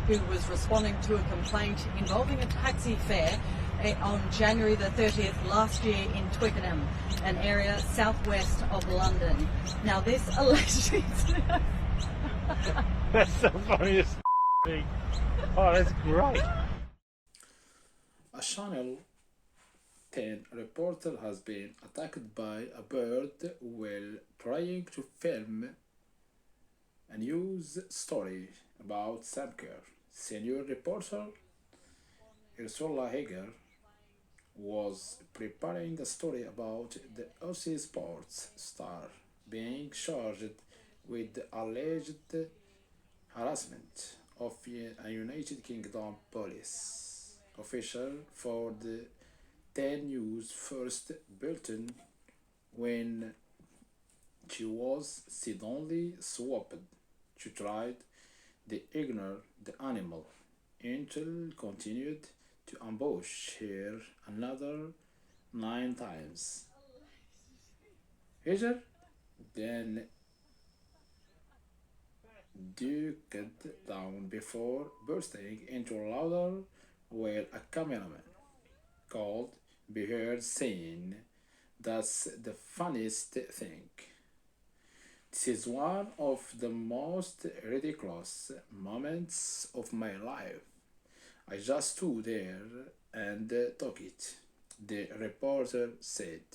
who was responding to a complaint involving a taxi fare on January the 30th last year in Twickenham, an area southwest of London. Now this alleged incident... That's the funniest thing. Oh, that's great. A Channel 10 reporter has been attacked by a bird while trying to film a news story about Sam Kerr. Senior reporter Ursula Hager was preparing a story about the Aussie sports star being charged with alleged harassment of a United Kingdom police official for the 10 News first bulletin when she was suddenly swapped. She tried to ignore the animal until continued to ambush her another 9 times. Hager then duked down before bursting into laughter while a cameraman called be heard saying, "That's the funniest thing. This is one of the most ridiculous moments of my life. I just stood there and took it," the reporter said.